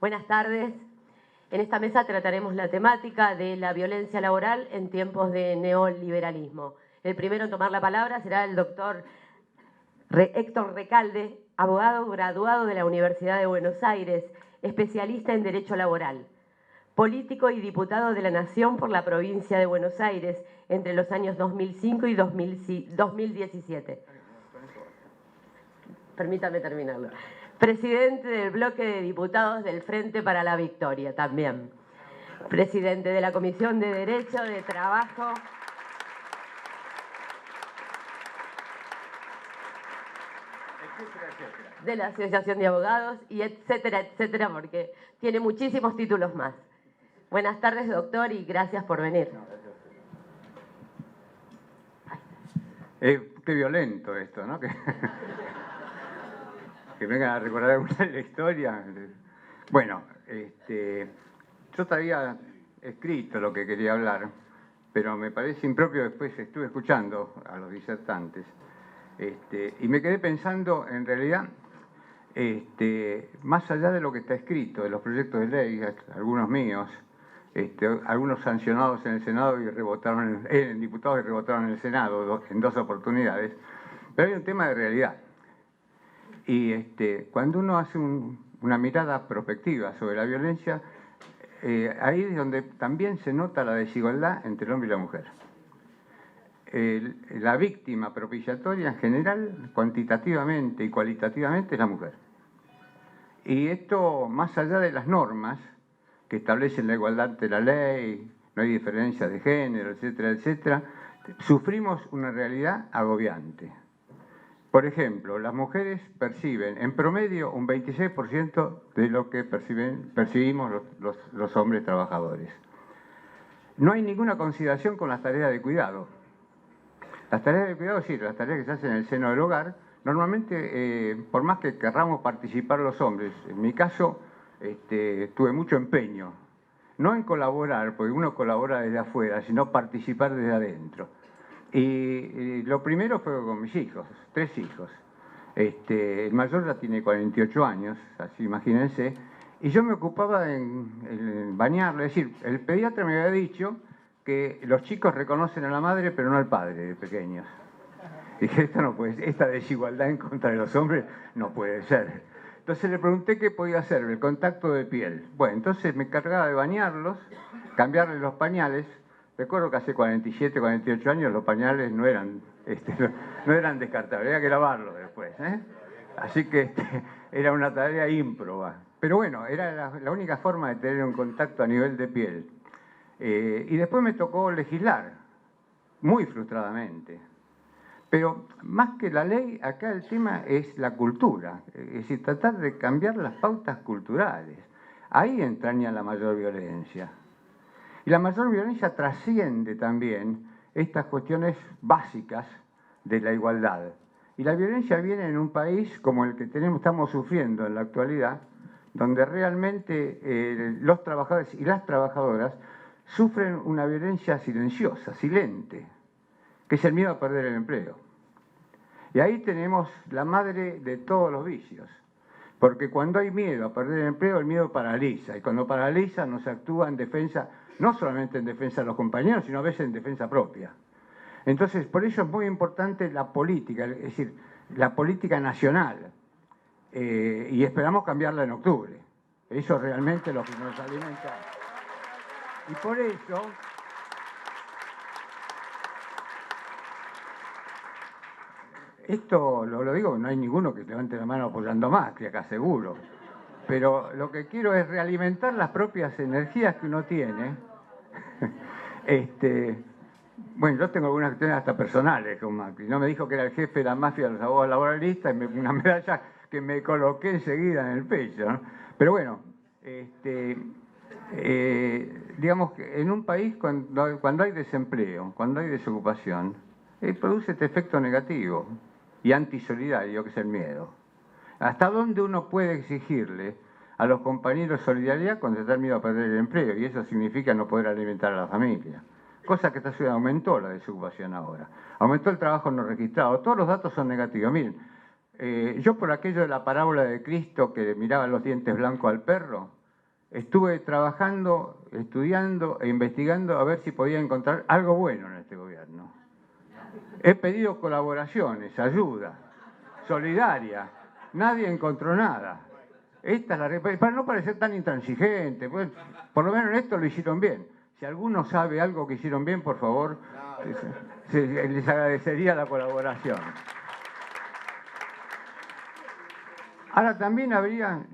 Buenas tardes. En esta mesa trataremos la temática de la violencia laboral en tiempos de neoliberalismo. El primero en tomar la palabra será el doctor Héctor Recalde, abogado graduado de la Universidad de Buenos Aires, especialista en Derecho Laboral, político y diputado de la Nación por la provincia de Buenos Aires entre los años 2005 y 2017. Permítame terminarlo. Presidente del bloque de diputados del Frente para la Victoria también. Presidente de la Comisión de Derecho, de Trabajo. De la Asociación de Abogados y etcétera, etcétera, porque tiene muchísimos títulos más. Buenas tardes, doctor, y gracias por venir. Qué violento esto, ¿no? Que vengan a recordar alguna de la historia. Bueno, yo te había escrito lo que quería hablar, pero me parece impropio. Después estuve escuchando a los disertantes y me quedé pensando, en realidad, más allá de lo que está escrito, de los proyectos de ley, algunos míos, algunos sancionados en el Senado y rebotaron en diputados y rebotaron en el Senado en dos oportunidades, pero hay un tema de realidad. Y cuando uno hace una mirada prospectiva sobre la violencia, ahí es donde también se nota la desigualdad entre el hombre y la mujer. La víctima propiciatoria en general, cuantitativamente y cualitativamente, es la mujer. Y esto, más allá de las normas que establecen la igualdad ante la ley, no hay diferencia de género, etcétera, etcétera, sufrimos una realidad agobiante. Por ejemplo, las mujeres perciben en promedio un 26% de lo que percibimos los hombres trabajadores. No hay ninguna consideración con las tareas de cuidado. Las tareas de cuidado, sí, las tareas que se hacen en el seno del hogar, normalmente, por más que querramos participar los hombres, en mi caso, tuve mucho empeño, no en colaborar, porque uno colabora desde afuera, sino participar desde adentro. Y lo primero fue con mis hijos, 3 hijos. El mayor ya tiene 48 años, así imagínense, y yo me ocupaba en bañarlo. Es decir, el pediatra me había dicho que los chicos reconocen a la madre pero no al padre de pequeños. Dije, esta desigualdad en contra de los hombres no puede ser. Entonces le pregunté qué podía hacer, el contacto de piel. Bueno, entonces me encargaba de bañarlos, cambiarles los pañales. Recuerdo que hace 47, 48 años los pañales no eran descartables, había que lavarlos después, ¿eh? Así que era una tarea ímproba. Pero bueno, era la única forma de tener un contacto a nivel de piel. Y después me tocó legislar, muy frustradamente. Pero más que la ley, acá el tema es la cultura, es decir, tratar de cambiar las pautas culturales. Ahí entraña la mayor violencia. Y la mayor violencia trasciende también estas cuestiones básicas de la igualdad. Y la violencia viene en un país como el que estamos sufriendo en la actualidad, donde realmente los trabajadores y las trabajadoras sufren una violencia silenciosa, silente, que es el miedo a perder el empleo. Y ahí tenemos la madre de todos los vicios. Porque cuando hay miedo a perder el empleo, el miedo paraliza. Y cuando paraliza, no se actúa en defensa, no solamente en defensa de los compañeros, sino a veces en defensa propia. Entonces, por eso es muy importante la política, es decir, la política nacional. Y esperamos cambiarla en octubre. Eso es realmente lo que nos alimenta. Y por eso... Esto lo digo, no hay ninguno que levante la mano apoyando más, que acá seguro. Pero lo que quiero es realimentar las propias energías que uno tiene. Bueno, yo tengo algunas cuestiones hasta personales con Macri. No me dijo que era el jefe de la mafia de los abogados laboralistas, y una medalla que me coloqué enseguida en el pecho, ¿no? Pero bueno, digamos que en un país cuando hay desempleo, cuando hay desocupación, produce este efecto negativo y antisolidario, que es el miedo. ¿Hasta dónde uno puede exigirle a los compañeros solidaridad cuando está el miedo a perder el empleo? Y eso significa no poder alimentar a la familia. Cosa que esta ciudad aumentó la desocupación ahora. Aumentó el trabajo no registrado. Todos los datos son negativos. Miren, yo por aquello de la parábola de Cristo que miraba los dientes blancos al perro, estuve trabajando, estudiando e investigando a ver si podía encontrar algo bueno en este gobierno. He pedido colaboraciones, ayuda, solidaria. Nadie encontró nada. Esta es la para no parecer tan intransigente, pues, por lo menos en esto lo hicieron bien. Si alguno sabe algo que hicieron bien, por favor, les agradecería la colaboración. Ahora también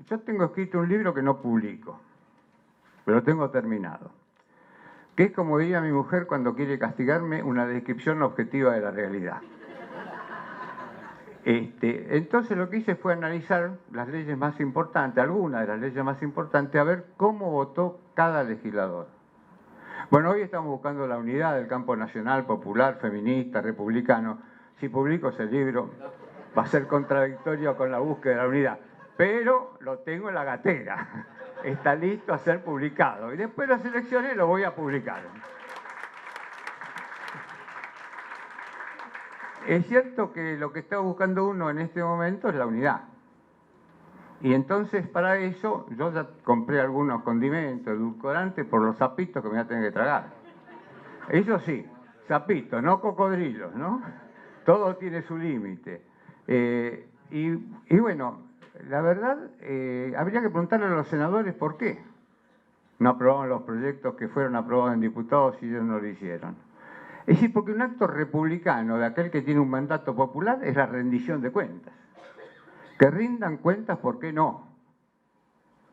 yo tengo escrito un libro que no publico, pero lo tengo terminado, que es, como diría mi mujer cuando quiere castigarme, una descripción objetiva de la realidad. Entonces lo que hice fue analizar las leyes más importantes, algunas de las leyes más importantes, a ver cómo votó cada legislador. Bueno, hoy estamos buscando la unidad del campo nacional, popular, feminista, republicano. Si publico ese libro va a ser contradictorio con la búsqueda de la unidad, pero lo tengo en la gatera, está listo a ser publicado y después de las elecciones lo voy a publicar. Es cierto que lo que está buscando uno en este momento es la unidad. Y entonces para eso yo ya compré algunos condimentos, edulcorantes, por los sapitos que me voy a tener que tragar. Eso sí, sapitos, no cocodrilos, ¿no? Todo tiene su límite. Y bueno, la verdad, habría que preguntarle a los senadores por qué no aprobaron los proyectos que fueron aprobados en diputados y ellos no lo hicieron. Es decir, porque un acto republicano de aquel que tiene un mandato popular es la rendición de cuentas. Que rindan cuentas, ¿por qué no?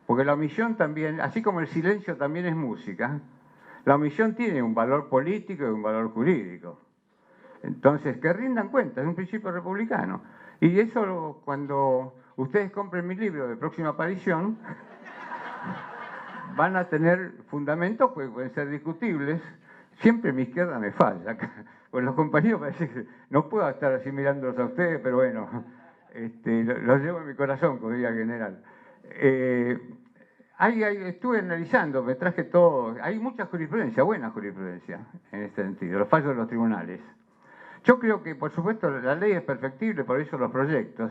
Porque la omisión también, así como el silencio también es música, la omisión tiene un valor político y un valor jurídico. Entonces, que rindan cuentas, es un principio republicano. Y eso, cuando ustedes compren mi libro de próxima aparición, van a tener fundamentos, pues pueden ser discutibles. Siempre mi izquierda me falla. Pues los compañeros parece que no puedo estar así mirándolos a ustedes, pero bueno, los llevo en mi corazón, como diría el general. Estuve analizando, me traje todo. Hay mucha jurisprudencia, buena jurisprudencia en este sentido, los fallos de los tribunales. Yo creo que, por supuesto, la ley es perfectible, por eso los proyectos,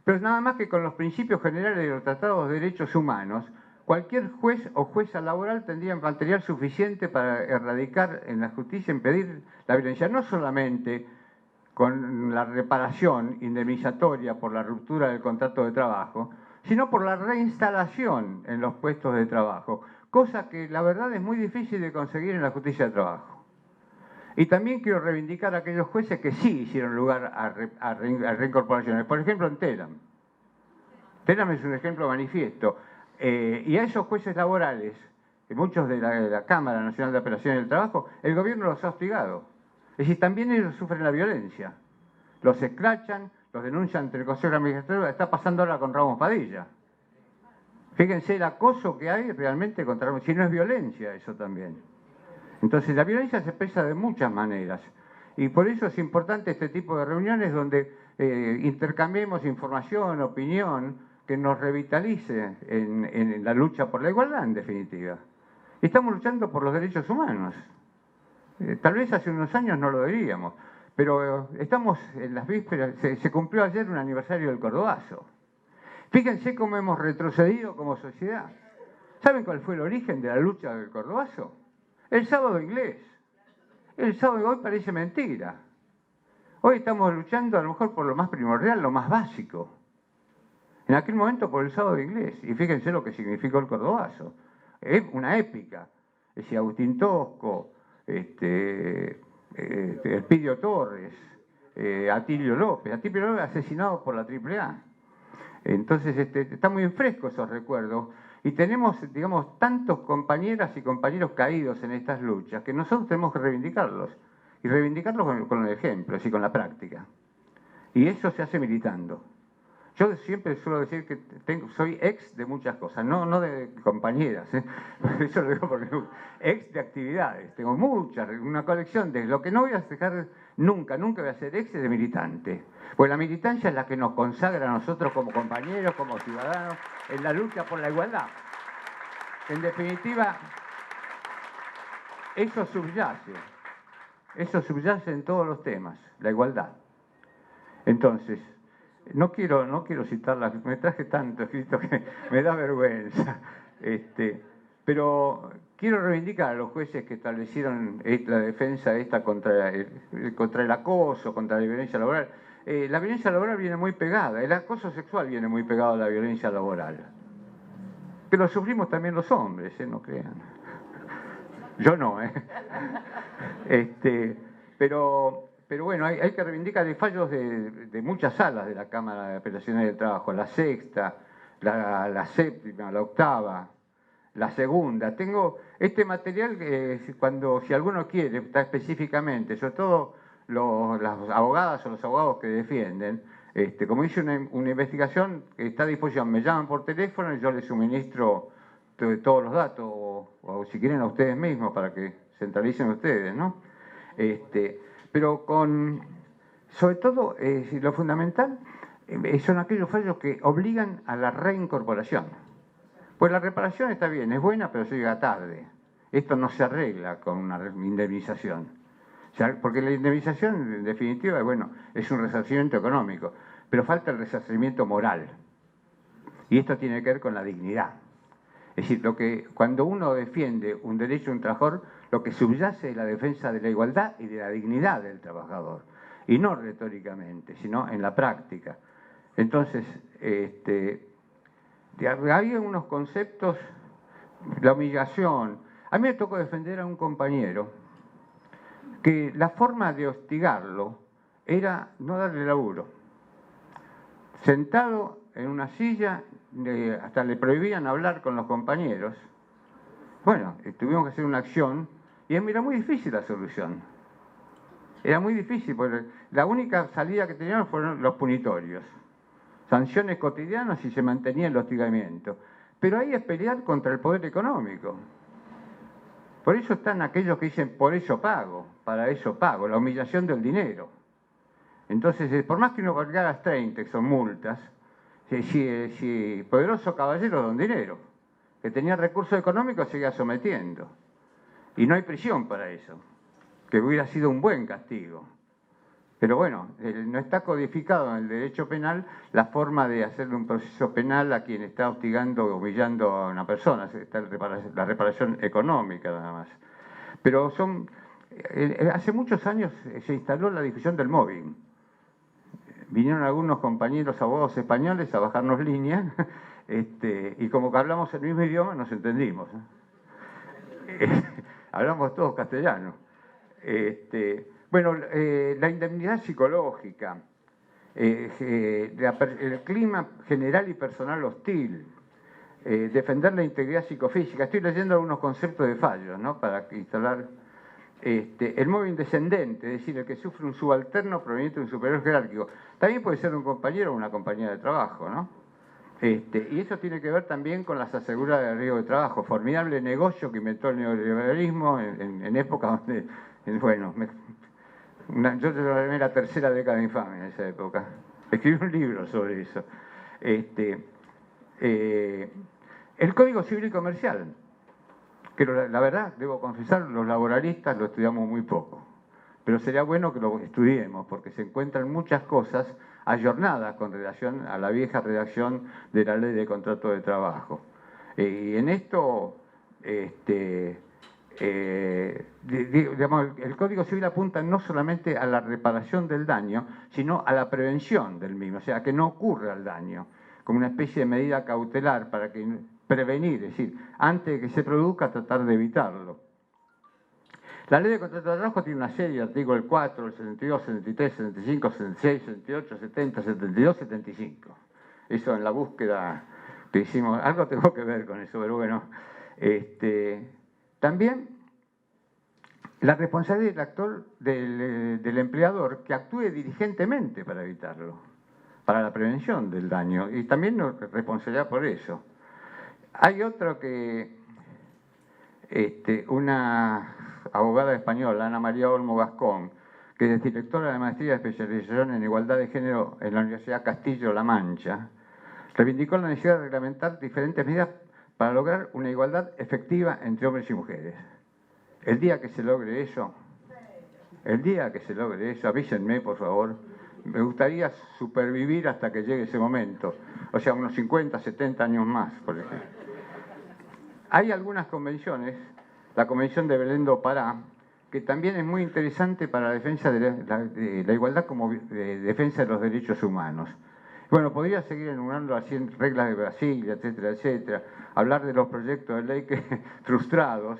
pero nada más que con los principios generales de los tratados de derechos humanos, cualquier juez o jueza laboral tendría material suficiente para erradicar en la justicia, impedir la violencia, no solamente con la reparación indemnizatoria por la ruptura del contrato de trabajo, sino por la reinstalación en los puestos de trabajo, cosa que la verdad es muy difícil de conseguir en la justicia de trabajo. Y también quiero reivindicar a aquellos jueces que sí hicieron lugar a reincorporaciones. Por ejemplo, en TELAM. TELAM es un ejemplo manifiesto. Y a esos jueces laborales, que muchos de la Cámara Nacional de Apelaciones del Trabajo, el gobierno los ha hostigado. Es decir, también ellos sufren la violencia. Los escrachan, los denuncian ante el Consejo Administrativo. Está pasando ahora con Ramos Padilla. Fíjense el acoso que hay realmente contra Ramos. Si no es violencia, eso también. Entonces la violencia se expresa de muchas maneras y por eso es importante este tipo de reuniones donde intercambiemos información, opinión, que nos revitalice en la lucha por la igualdad, en definitiva. Estamos luchando por los derechos humanos. Tal vez hace unos años no lo diríamos, pero estamos en las vísperas, se cumplió ayer un aniversario del Cordobazo. Fíjense cómo hemos retrocedido como sociedad. ¿Saben cuál fue el origen de la lucha del Cordobazo? El sábado inglés. El sábado de hoy parece mentira. Hoy estamos luchando a lo mejor por lo más primordial, lo más básico. En aquel momento por el sábado inglés. Y fíjense lo que significó el Cordobazo. Es una épica. Es decir, Agustín Tosco, Elpidio Torres, Atilio López. Atilio López asesinado por la AAA. Entonces están muy frescos esos recuerdos. Y tenemos, digamos, tantos compañeras y compañeros caídos en estas luchas que nosotros tenemos que reivindicarlos. Y reivindicarlos con el ejemplo, así con la práctica. Y eso se hace militando. Yo siempre suelo decir que soy ex de muchas cosas, no de compañeras, eso lo digo porque ex de actividades. Tengo muchas, una colección de lo que no voy a dejar nunca voy a ser ex de militante. Pues la militancia es la que nos consagra a nosotros como compañeros, como ciudadanos, en la lucha por la igualdad. En definitiva, eso subyace en todos los temas, la igualdad. Entonces, no quiero citarla, me traje tanto escrito que me da vergüenza. Pero quiero reivindicar a los jueces que establecieron la defensa esta contra el acoso, contra la violencia laboral. La violencia laboral viene muy pegada, el acoso sexual viene muy pegado a la violencia laboral. Que lo sufrimos también los hombres, no crean. Yo no, pero bueno, hay que reivindicar de fallos de muchas salas de la Cámara de Apelaciones del Trabajo, la sexta, la séptima, la octava, la segunda. Tengo este material que si alguno quiere, está específicamente, sobre todo las abogadas o los abogados que defienden, como hice una investigación que está a disposición, me llaman por teléfono y yo les suministro todos los datos, o si quieren a ustedes mismos para que centralicen ustedes, ¿no? Pero sobre todo, lo fundamental son aquellos fallos que obligan a la reincorporación. Pues la reparación está bien, es buena, pero se llega tarde. Esto no se arregla con una indemnización. Porque la indemnización, en definitiva, es un resarcimiento económico, pero falta el resarcimiento moral. Y esto tiene que ver con la dignidad. Es decir, cuando uno defiende un derecho de un trabajador, lo que subyace es la defensa de la igualdad y de la dignidad del trabajador. Y no retóricamente, sino en la práctica. Entonces, había unos conceptos, la humillación. A mí me tocó defender a un compañero que la forma de hostigarlo era no darle laburo. Sentado en una silla, hasta le prohibían hablar con los compañeros. Bueno, tuvimos que hacer una acción y era muy difícil la solución. Era muy difícil, porque la única salida que teníamos fueron los punitorios. Sanciones cotidianas y se mantenía el hostigamiento. Pero ahí es pelear contra el poder económico. Por eso están aquellos que dicen, por eso pago, para eso pago, la humillación del dinero. Entonces, por más que uno valga las 30, que son multas, si poderoso caballero don dinero, que tenía recursos económicos, seguía sometiendo. Y no hay prisión para eso, que hubiera sido un buen castigo. Pero bueno, no está codificado en el derecho penal la forma de hacerle un proceso penal a quien está hostigando o humillando a una persona. Está la reparación económica nada más. Pero hace muchos años se instaló la discusión del mobbing. Vinieron algunos compañeros abogados españoles a bajarnos líneas y como que hablamos el mismo idioma nos entendimos. Hablamos todos castellano. La indemnidad psicológica, el clima general y personal hostil, defender la integridad psicofísica. Estoy leyendo algunos conceptos de fallos, ¿no? Para instalar el mobbing descendente, es decir, el que sufre un subalterno proveniente de un superior jerárquico. También puede ser un compañero o una compañera de trabajo, ¿no? Y eso tiene que ver también con las aseguradas de riesgo de trabajo, formidable negocio que inventó el neoliberalismo en épocas donde, yo llamé la tercera década de infamia en esa época. Escribí un libro sobre eso. El Código Civil y Comercial, que la verdad, debo confesar, los laboralistas lo estudiamos muy poco. Pero sería bueno que lo estudiemos, porque se encuentran muchas cosas ayornadas con relación a la vieja redacción de la Ley de Contrato de Trabajo. Y en esto, el Código Civil apunta no solamente a la reparación del daño, sino a la prevención del mismo, o sea, que no ocurra el daño, como una especie de medida cautelar para prevenir, es decir, antes de que se produzca, tratar de evitarlo. La Ley de Contrato de Trabajo tiene una serie de artículos, el 4, el 72, 73, 75, 76, 78, 70, 72, 75. Eso en la búsqueda que hicimos, algo tengo que ver con eso, pero bueno. También la responsabilidad del actor, del empleador, que actúe diligentemente para evitarlo, para la prevención del daño, y también responsabilidad por eso. Hay otro que, una abogada española, Ana María Olmo Gascón, que es directora de Maestría de Especialización en Igualdad de Género en la Universidad Castillo-La Mancha, reivindicó la necesidad de reglamentar diferentes medidas para lograr una igualdad efectiva entre hombres y mujeres. El día que se logre eso, avísenme, por favor. Me gustaría supervivir hasta que llegue ese momento. O sea, unos 50, 70 años más, por ejemplo. Hay algunas convenciones, la Convención de Belém do Pará, que también es muy interesante para la defensa de la igualdad como defensa de los derechos humanos. Bueno, podría seguir enumerando las 100 reglas de Brasil, etcétera, etcétera, hablar de los proyectos de ley frustrados,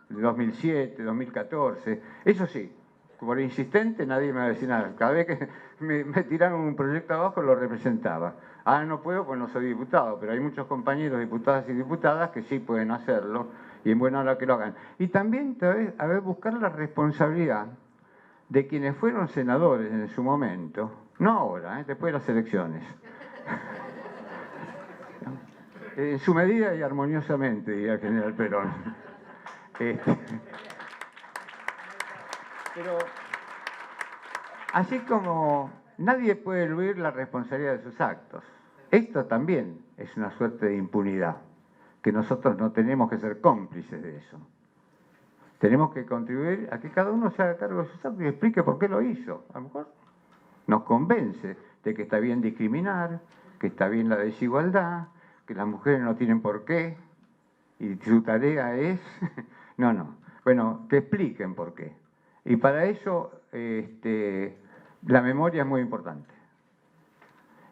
de 2007, 2014. Eso sí, por insistente nadie me va a decir nada. Cada vez que me tiraron un proyecto abajo lo representaba. Ahora no puedo porque no soy diputado, pero hay muchos compañeros diputadas y diputadas que sí pueden hacerlo y en buena hora que lo hagan. Y también a ver, buscar la responsabilidad de quienes fueron senadores en su momento, no ahora, después de las elecciones. En su medida y armoniosamente, diría el general Perón. Pero así como nadie puede eludir la responsabilidad de sus actos, esto también es una suerte de impunidad, que nosotros no tenemos que ser cómplices de eso. Tenemos que contribuir a que cada uno se haga cargo de sus actos y explique por qué lo hizo. A lo mejor nos convence de que está bien discriminar, que está bien la desigualdad, que las mujeres no tienen por qué, y su tarea es... No. Bueno, que expliquen por qué. Y para eso la memoria es muy importante.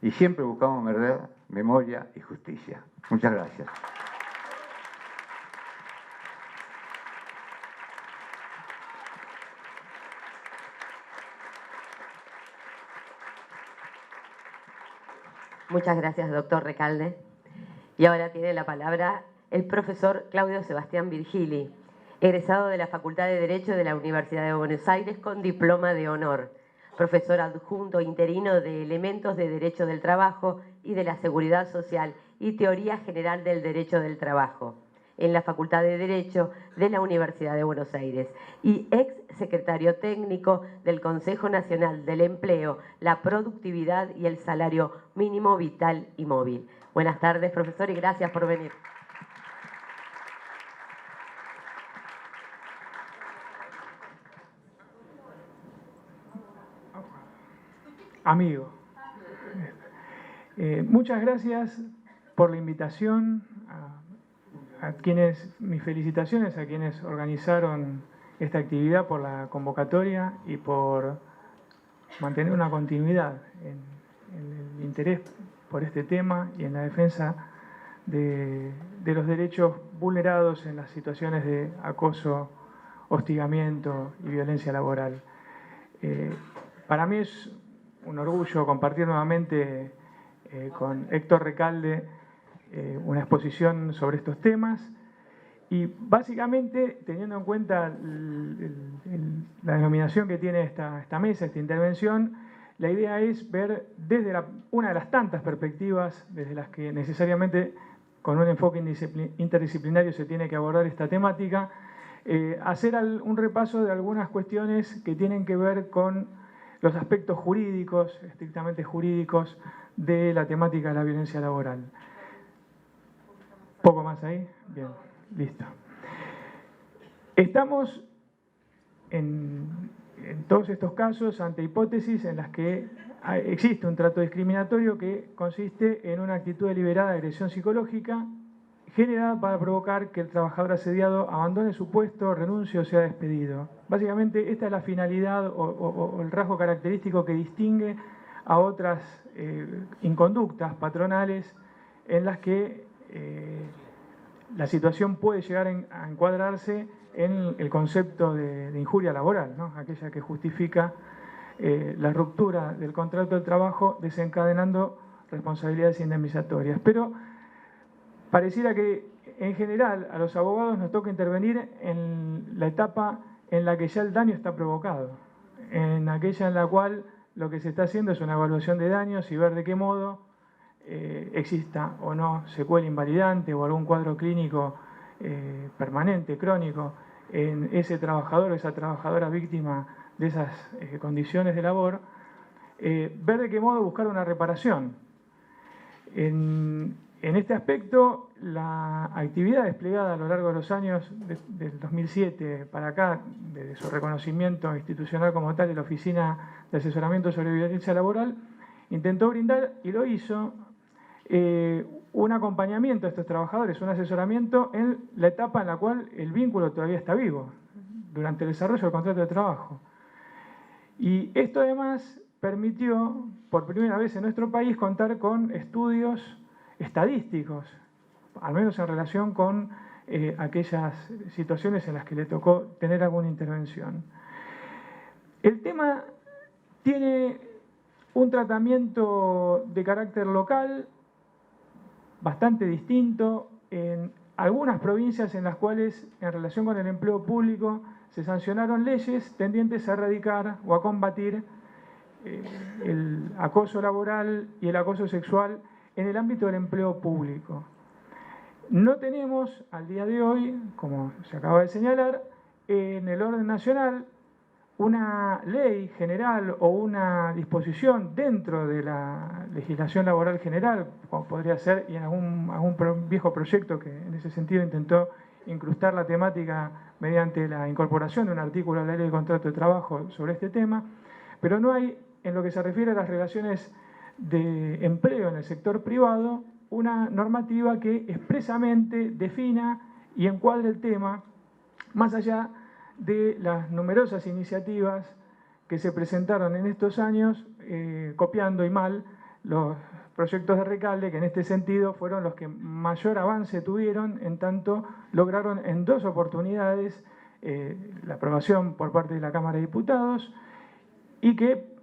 Y siempre buscamos verdad, memoria y justicia. Muchas gracias. Muchas gracias, doctor Recalde. Y ahora tiene la palabra el profesor Claudio Sebastián Virgili, egresado de la Facultad de Derecho de la Universidad de Buenos Aires con diploma de honor, profesor adjunto interino de Elementos de Derecho del Trabajo y de la Seguridad Social y Teoría General del Derecho del Trabajo en la Facultad de Derecho de la Universidad de Buenos Aires y ex secretario técnico del Consejo Nacional del Empleo, la Productividad y el Salario Mínimo Vital y Móvil. Buenas tardes, profesor, y gracias por venir. Amigo, muchas gracias por la invitación, mis felicitaciones a quienes organizaron esta actividad, por la convocatoria y por mantener una continuidad en el interés por este tema y en la defensa de los derechos vulnerados en las situaciones de acoso, hostigamiento y violencia laboral. Para mí es un orgullo compartir nuevamente con Héctor Recalde una exposición sobre estos temas y básicamente, teniendo en cuenta la denominación que tiene esta mesa, esta intervención, la idea es ver desde una de las tantas perspectivas desde las que necesariamente con un enfoque interdisciplinario se tiene que abordar esta temática, hacer un repaso de algunas cuestiones que tienen que ver con los aspectos jurídicos, estrictamente jurídicos, de la temática de la violencia laboral. ¿Poco más ahí? Bien, listo. Estamos en todos estos casos ante hipótesis en las que existe un trato discriminatorio que consiste en una actitud deliberada de agresión psicológica generada para provocar que el trabajador asediado abandone su puesto, renuncie o sea despedido. Básicamente esta es la finalidad o el rasgo característico que distingue a otras inconductas patronales en las que la situación puede llegar a encuadrarse en el concepto de injuria laboral, ¿no? Aquella que justifica la ruptura del contrato de trabajo desencadenando responsabilidades indemnizatorias. Pero pareciera que en general a los abogados nos toca intervenir en la etapa en la que ya el daño está provocado, en aquella en la cual lo que se está haciendo es una evaluación de daños y ver de qué modo exista o no secuela invalidante o algún cuadro clínico permanente, crónico, en ese trabajador o esa trabajadora víctima de esas condiciones de labor, ver de qué modo buscar una reparación. En este aspecto, la actividad desplegada a lo largo de los años del 2007 para acá, desde su reconocimiento institucional como tal de la Oficina de Asesoramiento sobre Violencia Laboral, intentó brindar, y lo hizo, un acompañamiento a estos trabajadores, un asesoramiento en la etapa en la cual el vínculo todavía está vivo, durante el desarrollo del contrato de trabajo. Y esto además permitió, por primera vez en nuestro país, contar con estudios estadísticos, al menos en relación con aquellas situaciones en las que le tocó tener alguna intervención. El tema tiene un tratamiento de carácter local bastante distinto en algunas provincias en las cuales, en relación con el empleo público, se sancionaron leyes tendientes a erradicar o a combatir el acoso laboral y el acoso sexual en el ámbito del empleo público. No tenemos al día de hoy, como se acaba de señalar, en el orden nacional una ley general o una disposición dentro de la legislación laboral general, como podría ser, y en algún viejo proyecto que en ese sentido intentó incrustar la temática mediante la incorporación de un artículo a la ley de contrato de trabajo sobre este tema, pero no hay, en lo que se refiere a las relaciones de empleo en el sector privado, una normativa que expresamente defina y encuadre el tema, más allá de las numerosas iniciativas que se presentaron en estos años, copiando y mal los proyectos de Recalde, que en este sentido fueron los que mayor avance tuvieron, en tanto lograron en 2 oportunidades la aprobación por parte de la Cámara de Diputados y que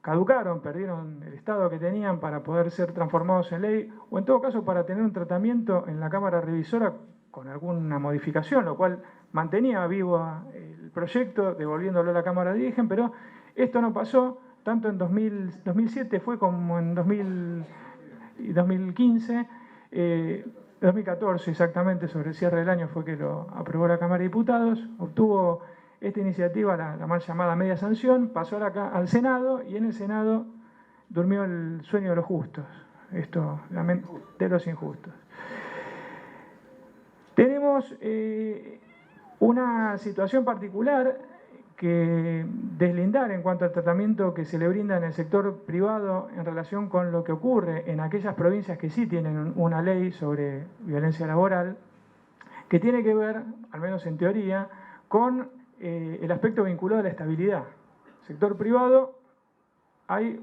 caducaron, perdieron el estado que tenían para poder ser transformados en ley, o en todo caso para tener un tratamiento en la Cámara Revisora con alguna modificación, lo cual mantenía vivo el proyecto, devolviéndolo a la Cámara de Origen, pero esto no pasó, tanto en 2007 fue como en 2015, 2014 exactamente, sobre el cierre del año fue que lo aprobó la Cámara de Diputados, obtuvo esta iniciativa, la mal llamada media sanción, pasó al Senado y en el Senado durmió el sueño de los justos, esto de los injustos. Tenemos una situación particular que deslindar en cuanto al tratamiento que se le brinda en el sector privado en relación con lo que ocurre en aquellas provincias que sí tienen una ley sobre violencia laboral, que tiene que ver, al menos en teoría, con el aspecto vinculado a la estabilidad. El sector privado hay,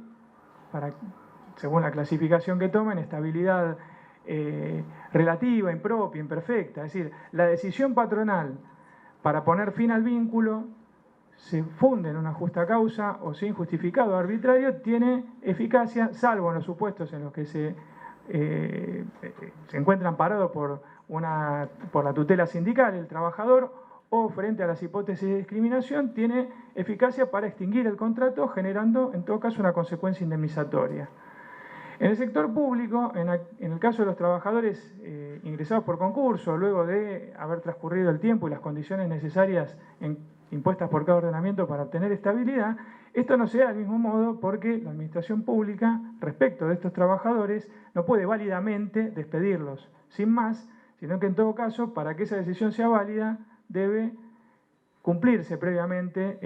según la clasificación que tomen, estabilidad relativa, impropia, imperfecta. Es decir, la decisión patronal para poner fin al vínculo se funde en una justa causa o sin justificado arbitrario, tiene eficacia, salvo en los supuestos en los que se encuentra amparado por la tutela sindical, el trabajador, o frente a las hipótesis de discriminación, tiene eficacia para extinguir el contrato, generando en todo caso una consecuencia indemnizatoria. En el sector público, en el caso de los trabajadores ingresados por concurso, luego de haber transcurrido el tiempo y las condiciones necesarias impuestas por cada ordenamiento para obtener estabilidad, esto no se da del mismo modo porque la administración pública, respecto de estos trabajadores, no puede válidamente despedirlos sin más, sino que en todo caso, para que esa decisión sea válida, debe cumplirse previamente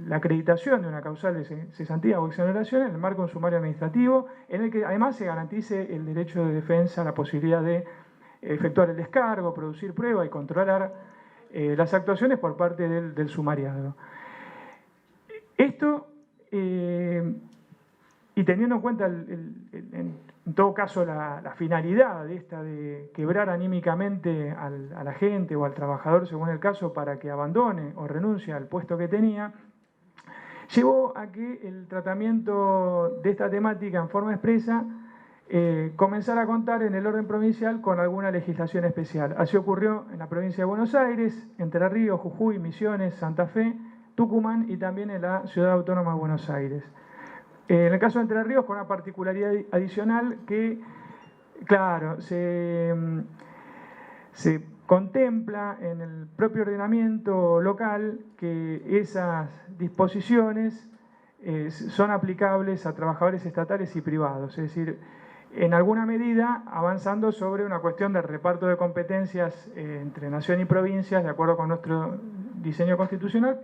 la acreditación de una causal de cesantía o exoneración en el marco de un sumario administrativo, en el que además se garantice el derecho de defensa, la posibilidad de efectuar el descargo, producir prueba y controlar las actuaciones por parte del sumariado. Esto, y teniendo en cuenta en todo caso la finalidad de quebrar anímicamente a la gente o al trabajador, según el caso, para que abandone o renuncie al puesto que tenía, llevó a que el tratamiento de esta temática en forma expresa comenzara a contar en el orden provincial con alguna legislación especial. Así ocurrió en la provincia de Buenos Aires, Entre Ríos, Jujuy, Misiones, Santa Fe, Tucumán y también en la Ciudad Autónoma de Buenos Aires. En el caso de Entre Ríos, con una particularidad adicional que, claro, se contempla en el propio ordenamiento local que esas disposiciones son aplicables a trabajadores estatales y privados, es decir, en alguna medida avanzando sobre una cuestión de reparto de competencias entre nación y provincias, de acuerdo con nuestro diseño constitucional,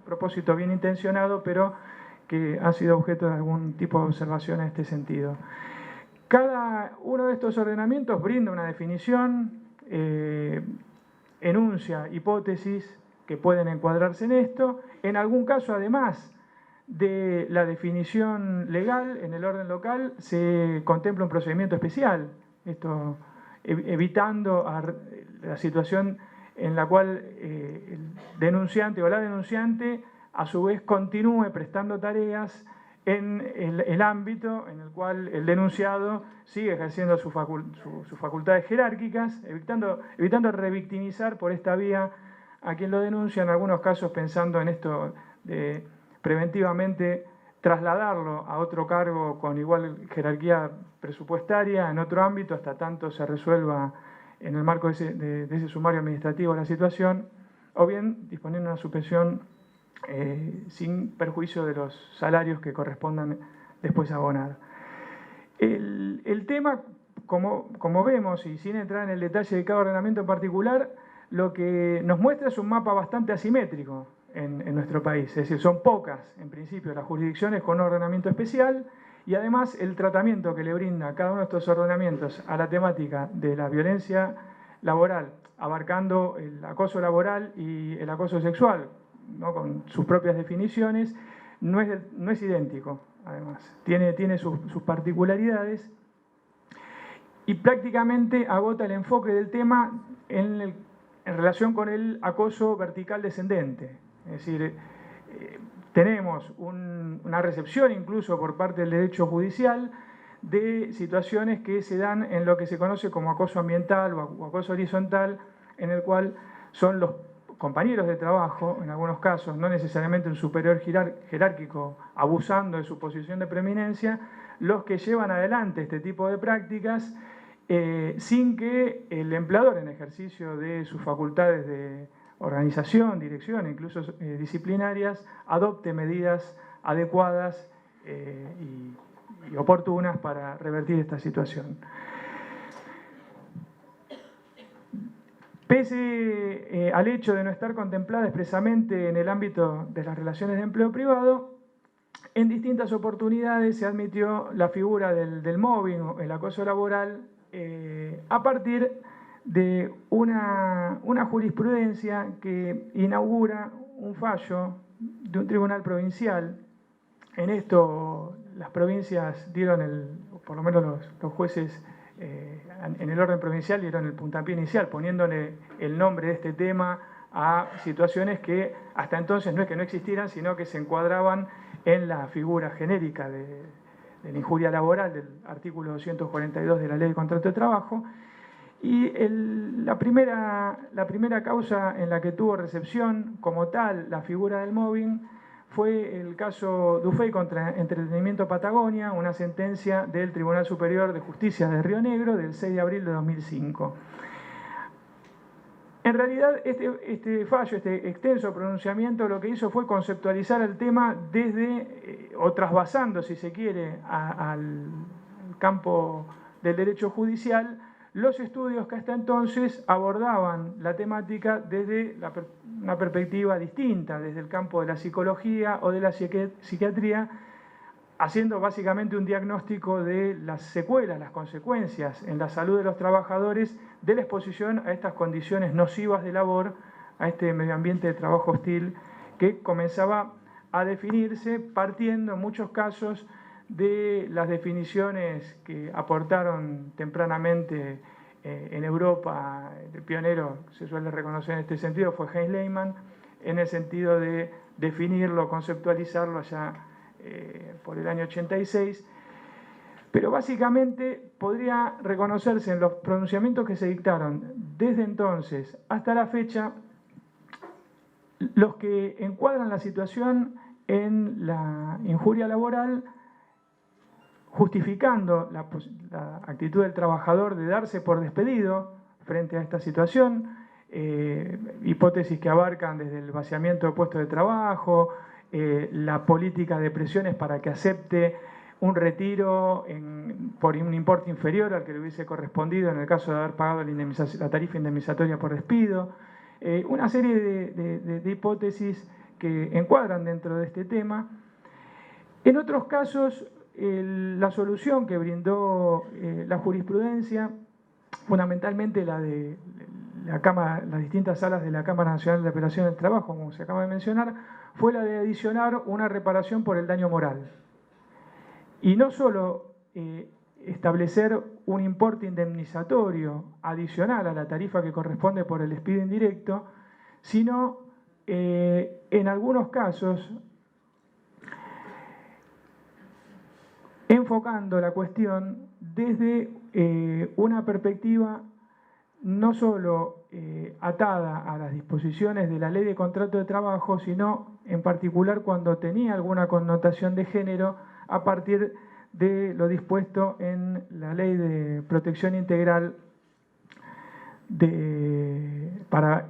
propósito bien intencionado, pero que ha sido objeto de algún tipo de observación en este sentido. Cada uno de estos ordenamientos brinda una definición, enuncia hipótesis que pueden encuadrarse en esto. En algún caso, además de la definición legal en el orden local, se contempla un procedimiento especial, esto evitando la situación en la cual el denunciante o la denunciante a su vez continúe prestando tareas en el ámbito en el cual el denunciado sigue ejerciendo sus facultades jerárquicas, evitando revictimizar por esta vía a quien lo denuncia, en algunos casos pensando en esto de preventivamente trasladarlo a otro cargo con igual jerarquía presupuestaria en otro ámbito hasta tanto se resuelva en el marco de ese sumario administrativo la situación, o bien disponer una suspensión sin perjuicio de los salarios que correspondan después abonar. El tema, como vemos, y sin entrar en el detalle de cada ordenamiento en particular, lo que nos muestra es un mapa bastante asimétrico en nuestro país. Es decir, son pocas, en principio, las jurisdicciones con un ordenamiento especial y además el tratamiento que le brinda cada uno de estos ordenamientos a la temática de la violencia laboral, abarcando el acoso laboral y el acoso sexual, ¿no? Con sus propias definiciones, no es idéntico, además. Tiene sus particularidades y prácticamente agota el enfoque del tema en relación con el acoso vertical descendente. Es decir, tenemos una recepción incluso por parte del derecho judicial de situaciones que se dan en lo que se conoce como acoso ambiental o acoso horizontal, en el cual son los compañeros de trabajo, en algunos casos, no necesariamente un superior jerárquico abusando de su posición de preeminencia, los que llevan adelante este tipo de prácticas sin que el empleador, en ejercicio de sus facultades de organización, dirección, incluso disciplinarias, adopte medidas adecuadas y oportunas para revertir esta situación. Pese al hecho de no estar contemplada expresamente en el ámbito de las relaciones de empleo privado, en distintas oportunidades se admitió la figura del mobbing o el acoso laboral a partir de una jurisprudencia que inaugura un fallo de un tribunal provincial. En esto las provincias dieron, por lo menos los jueces en el orden provincial dieron el puntapié inicial, poniéndole el nombre de este tema a situaciones que hasta entonces no es que no existieran, sino que se encuadraban en la figura genérica de la injuria laboral del artículo 242 de la Ley de Contrato de Trabajo. Y la primera causa en la que tuvo recepción como tal la figura del mobbing fue el caso Dufey contra Entretenimiento Patagonia, una sentencia del Tribunal Superior de Justicia de Río Negro del 6 de abril de 2005. En realidad, este fallo, este extenso pronunciamiento, lo que hizo fue conceptualizar el tema desde, o trasvasando, si se quiere, al campo del derecho judicial, los estudios que hasta entonces abordaban la temática desde una perspectiva distinta, desde el campo de la psicología o de la psiquiatría, haciendo básicamente un diagnóstico de las secuelas, las consecuencias en la salud de los trabajadores de la exposición a estas condiciones nocivas de labor, a este medio ambiente de trabajo hostil que comenzaba a definirse partiendo en muchos casos de las definiciones que aportaron tempranamente en Europa. El pionero, se suele reconocer en este sentido, fue Heinz Lehmann, en el sentido de definirlo, conceptualizarlo allá por el año 86, pero básicamente podría reconocerse en los pronunciamientos que se dictaron desde entonces hasta la fecha los que encuadran la situación en la injuria laboral, justificando la actitud del trabajador de darse por despedido frente a esta situación, hipótesis que abarcan desde el vaciamiento de puestos de trabajo, la política de presiones para que acepte un retiro por un importe inferior al que le hubiese correspondido en el caso de haber pagado la tarifa indemnizatoria por despido, una serie de hipótesis que encuadran dentro de este tema. En otros casos, la solución que brindó la jurisprudencia, fundamentalmente la de las distintas salas de la Cámara Nacional de Apelación del Trabajo, como se acaba de mencionar, fue la de adicionar una reparación por el daño moral. Y no solo establecer un importe indemnizatorio adicional a la tarifa que corresponde por el despido indirecto, sino en algunos casos enfocando la cuestión desde una perspectiva no solo atada a las disposiciones de la Ley de Contrato de Trabajo, sino en particular cuando tenía alguna connotación de género a partir de lo dispuesto en la Ley de Protección Integral para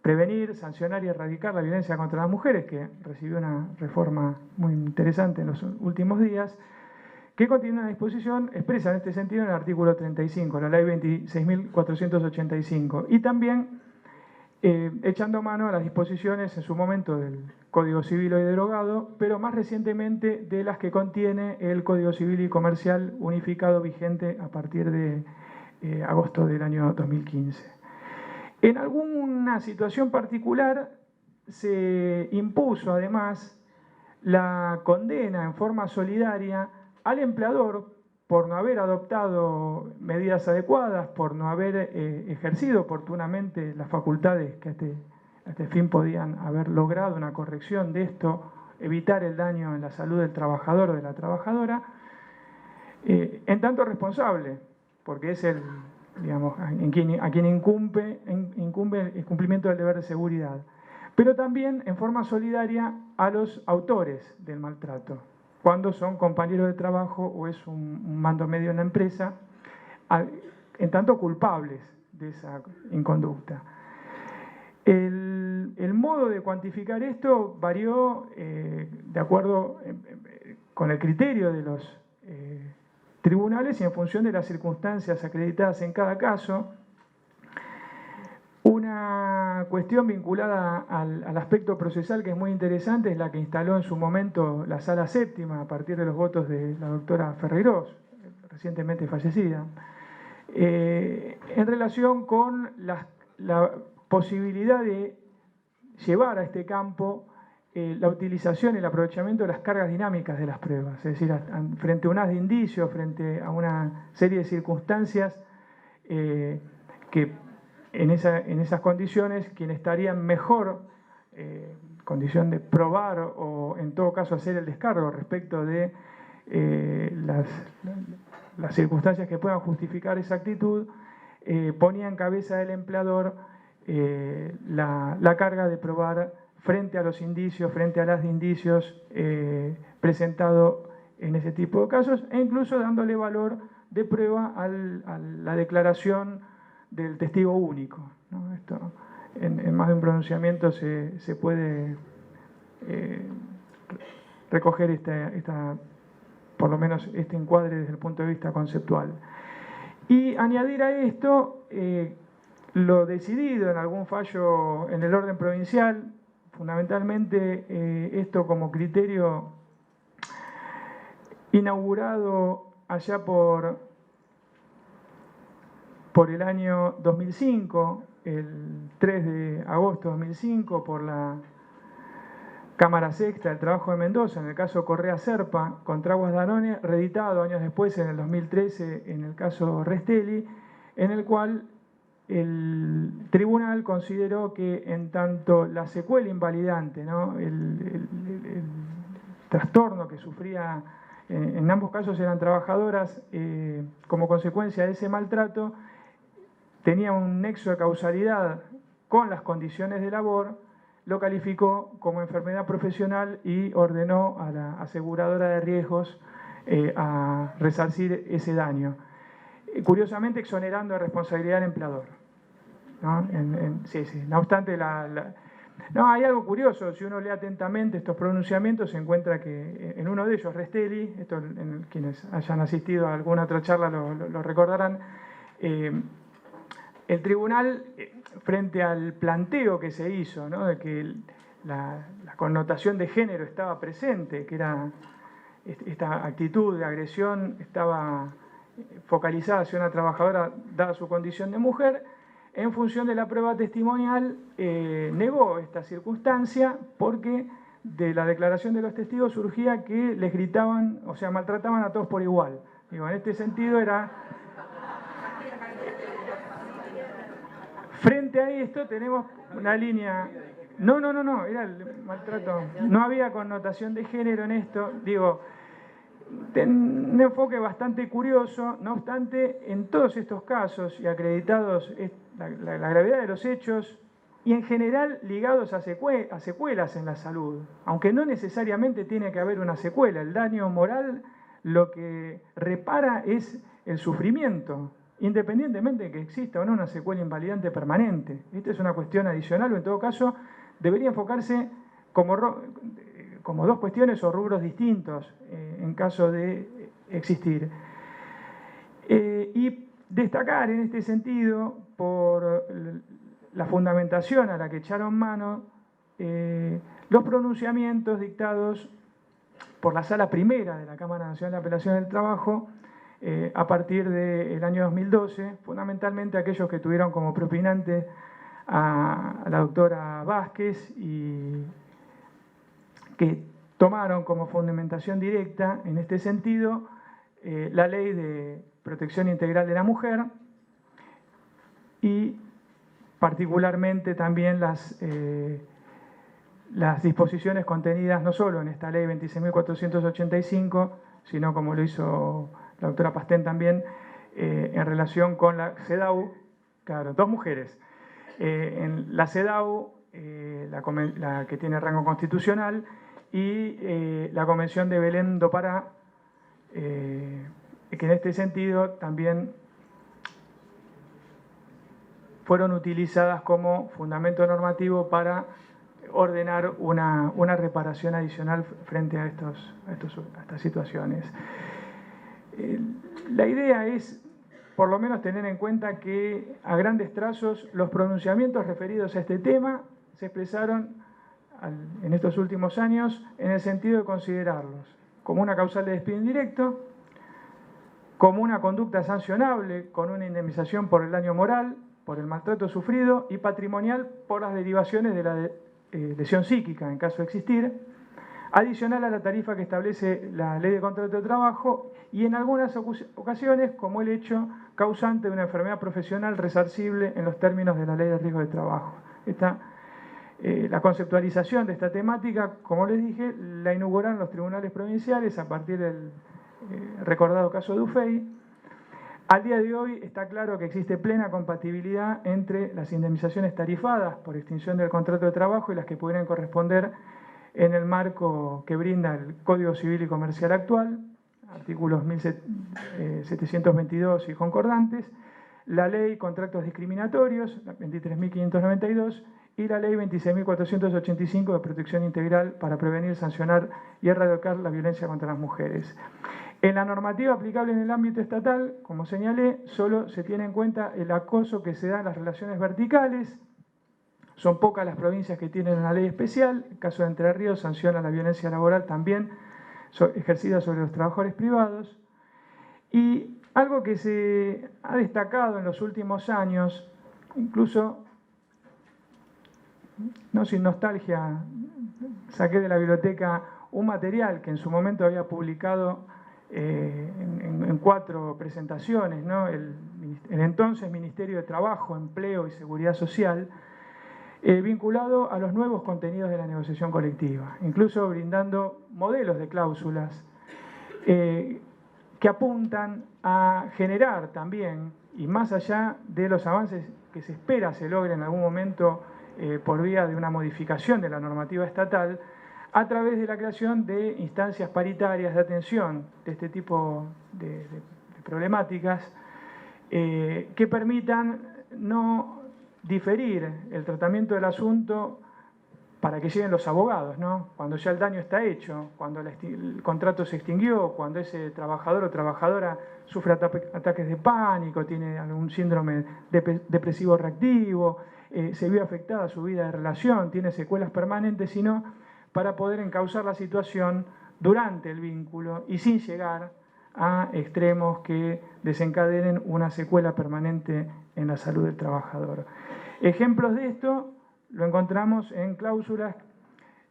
prevenir, sancionar y erradicar la violencia contra las mujeres, que recibió una reforma muy interesante en los últimos días, que contiene una disposición expresa en este sentido en el artículo 35, la ley 26.485, y también echando mano a las disposiciones en su momento del Código Civil hoy derogado, pero más recientemente de las que contiene el Código Civil y Comercial unificado vigente a partir de agosto del año 2015. En alguna situación particular se impuso además la condena en forma solidaria al empleador por no haber adoptado medidas adecuadas, por no haber ejercido oportunamente las facultades que a este fin podían haber logrado una corrección de esto, evitar el daño en la salud del trabajador o de la trabajadora, en tanto responsable, porque es a quien incumbe el cumplimiento del deber de seguridad, pero también en forma solidaria a los autores del maltrato, cuando son compañeros de trabajo o es un mando medio en la empresa, en tanto culpables de esa inconducta. El modo de cuantificar esto varió de acuerdo con el criterio de los tribunales y en función de las circunstancias acreditadas en cada caso. Una cuestión vinculada al aspecto procesal que es muy interesante es la que instaló en su momento la Sala Séptima a partir de los votos de la doctora Ferreirós, recientemente fallecida, en relación con la posibilidad de llevar a este campo la utilización y el aprovechamiento de las cargas dinámicas de las pruebas, es decir, frente a un haz de indicios, frente a una serie de circunstancias que en esas condiciones, quien estaría en mejor condición de probar o en todo caso hacer el descargo respecto de las circunstancias que puedan justificar esa actitud, ponía en cabeza del empleador la carga de probar frente a los indicios, frente a las de indicios presentado en ese tipo de casos, e incluso dándole valor de prueba a la declaración del testigo único, ¿no? Esto, en más de un pronunciamiento se puede recoger por lo menos este encuadre desde el punto de vista conceptual. Y añadir a esto lo decidido en algún fallo en el orden provincial, fundamentalmente esto como criterio inaugurado allá por el año 2005, el 3 de agosto de 2005, por la Cámara Sexta del Trabajo de Mendoza, en el caso Correa Serpa contra Aguas Danone, reeditado años después, en el 2013, en el caso Restelli, en el cual el tribunal consideró que en tanto la secuela invalidante, ¿no? el trastorno que sufría, en ambos casos eran trabajadoras, como consecuencia de ese maltrato, tenía un nexo de causalidad con las condiciones de labor, lo calificó como enfermedad profesional y ordenó a la aseguradora de riesgos a resarcir ese daño, curiosamente exonerando de responsabilidad al empleador, ¿no? No obstante, hay algo curioso, si uno lee atentamente estos pronunciamientos se encuentra que en uno de ellos, Restelli, quienes hayan asistido a alguna otra charla lo recordarán, el tribunal, frente al planteo que se hizo, ¿no? De que la connotación de género estaba presente, que era esta actitud de agresión estaba focalizada hacia una trabajadora dada su condición de mujer. En función de la prueba testimonial, negó esta circunstancia porque de la declaración de los testigos surgía que les gritaban, o sea, maltrataban a todos por igual. Digo, en este sentido era... Frente a esto tenemos una línea... No, era el maltrato. No había connotación de género en esto. Digo, un enfoque bastante curioso. No obstante, en todos estos casos y acreditados la gravedad de los hechos y en general ligados a secuelas en la salud, aunque no necesariamente tiene que haber una secuela. El daño moral lo que repara es el sufrimiento, independientemente de que exista o no una secuela invalidante permanente. Esta es una cuestión adicional o en todo caso debería enfocarse como dos cuestiones o rubros distintos en caso de existir. Y destacar en este sentido, por la fundamentación a la que echaron mano, los pronunciamientos dictados por la Sala Primera de la Cámara Nacional de Apelación del Trabajo a partir del año 2012, fundamentalmente aquellos que tuvieron como propinante a la doctora Vázquez y que tomaron como fundamentación directa en este sentido la Ley de Protección Integral de la Mujer y particularmente también las disposiciones contenidas no solo en esta Ley 26.485, sino como lo hizo la doctora Pastén también en relación con la CEDAW, claro, dos mujeres. En la CEDAW, la que tiene rango constitucional, y la Convención de Belém do Pará, que en este sentido también fueron utilizadas como fundamento normativo para ordenar una reparación adicional frente a estas situaciones. La idea es, por lo menos, tener en cuenta que a grandes trazos los pronunciamientos referidos a este tema se expresaron en estos últimos años en el sentido de considerarlos como una causal de despido indirecto, como una conducta sancionable con una indemnización por el daño moral, por el maltrato sufrido y patrimonial por las derivaciones de la lesión psíquica en caso de existir, adicional a la tarifa que establece la Ley de Contrato de Trabajo y en algunas ocasiones como el hecho causante de una enfermedad profesional resarcible en los términos de la Ley de Riesgo de Trabajo. La conceptualización de esta temática, como les dije, la inauguraron los tribunales provinciales a partir del recordado caso de Ufey. Al día de hoy está claro que existe plena compatibilidad entre las indemnizaciones tarifadas por extinción del contrato de trabajo y las que pudieran corresponder en el marco que brinda el Código Civil y Comercial actual, artículos 1722 y concordantes, la Ley Contratos Discriminatorios, la 23.592, y la Ley 26.485 de Protección Integral para prevenir, sancionar y erradicar la violencia contra las mujeres. En la normativa aplicable en el ámbito estatal, como señalé, solo se tiene en cuenta el acoso que se da en las relaciones verticales. Son pocas las provincias que tienen una ley especial. El caso de Entre Ríos sanciona la violencia laboral también ejercida sobre los trabajadores privados. Y algo que se ha destacado en los últimos años, incluso, no sin nostalgia, saqué de la biblioteca un material que en su momento había publicado en 4 presentaciones, ¿no? El entonces Ministerio de Trabajo, Empleo y Seguridad Social, vinculado a los nuevos contenidos de la negociación colectiva, incluso brindando modelos de cláusulas que apuntan a generar también, y más allá de los avances que se espera se logren en algún momento por vía de una modificación de la normativa estatal, a través de la creación de instancias paritarias de atención de este tipo de problemáticas que permitan no diferir el tratamiento del asunto para que lleguen los abogados, ¿no? Cuando ya el daño está hecho, cuando el contrato se extinguió, cuando ese trabajador o trabajadora sufre ataques de pánico, tiene algún síndrome depresivo reactivo, se vio afectada su vida de relación, tiene secuelas permanentes, sino para poder encauzar la situación durante el vínculo y sin llegar a extremos que desencadenen una secuela permanente en la salud del trabajador. Ejemplos de esto lo encontramos en cláusulas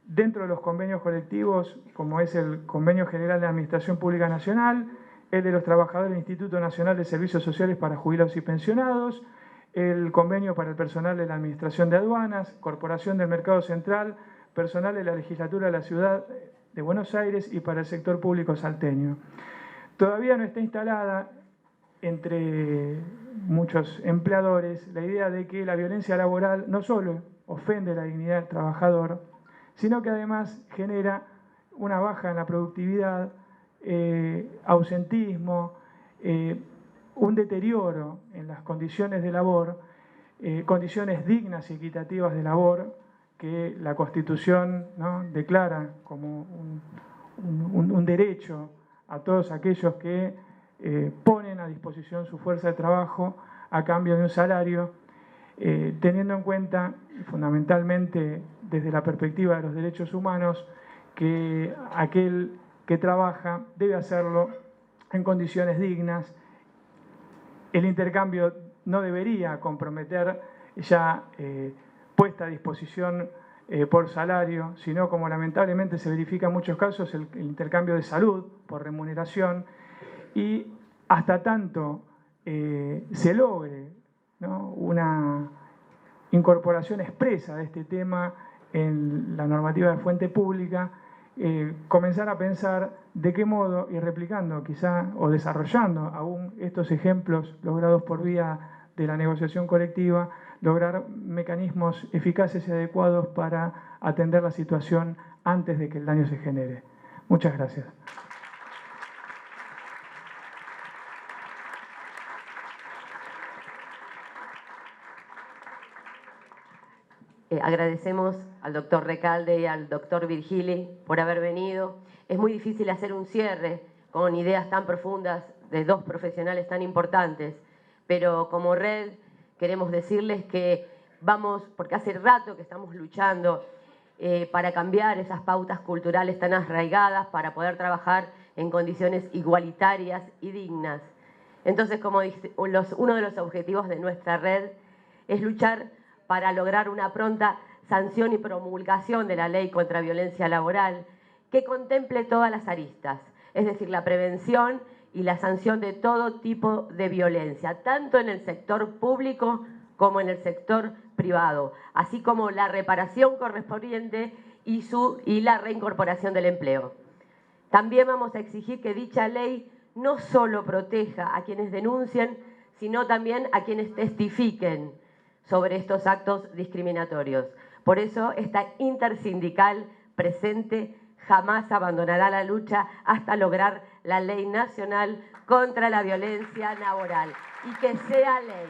dentro de los convenios colectivos, como es el Convenio General de Administración Pública Nacional, el de los trabajadores del Instituto Nacional de Servicios Sociales para Jubilados y Pensionados, el convenio para el personal de la Administración de Aduanas, Corporación del Mercado Central, personal de la Legislatura de la Ciudad de Buenos Aires y para el sector público salteño. Todavía no está instalada entre muchos empleadores la idea de que la violencia laboral no solo ofende la dignidad del trabajador, sino que además genera una baja en la productividad, ausentismo, un deterioro en las condiciones de labor, condiciones dignas y equitativas de labor que la Constitución, ¿no?, declara como un derecho a todos aquellos que ponen a disposición su fuerza de trabajo a cambio de un salario, teniendo en cuenta, fundamentalmente desde la perspectiva de los derechos humanos, que aquel que trabaja debe hacerlo en condiciones dignas. El intercambio no debería comprometer ya puesta a disposición por salario, sino, como lamentablemente se verifica en muchos casos, el intercambio de salud por remuneración, y hasta tanto se logre, ¿no?, una incorporación expresa de este tema en la normativa de fuente pública, comenzar a pensar de qué modo, y replicando quizá o desarrollando aún estos ejemplos logrados por vía de la negociación colectiva, lograr mecanismos eficaces y adecuados para atender la situación antes de que el daño se genere. Muchas gracias. Agradecemos al doctor Recalde y al doctor Virgili por haber venido. Es muy difícil hacer un cierre con ideas tan profundas de dos profesionales tan importantes, pero como red queremos decirles que vamos, porque hace rato que estamos luchando para cambiar esas pautas culturales tan arraigadas, para poder trabajar en condiciones igualitarias y dignas. Entonces, como dice, uno de los objetivos de nuestra red es luchar para lograr una pronta sanción y promulgación de la ley contra violencia laboral que contemple todas las aristas, es decir, la prevención y la sanción de todo tipo de violencia, tanto en el sector público como en el sector privado, así como la reparación correspondiente y la reincorporación del empleo. También vamos a exigir que dicha ley no solo proteja a quienes denuncien, sino también a quienes testifiquen sobre estos actos discriminatorios. Por eso, esta intersindical presente jamás abandonará la lucha hasta lograr la ley nacional contra la violencia laboral y que sea ley.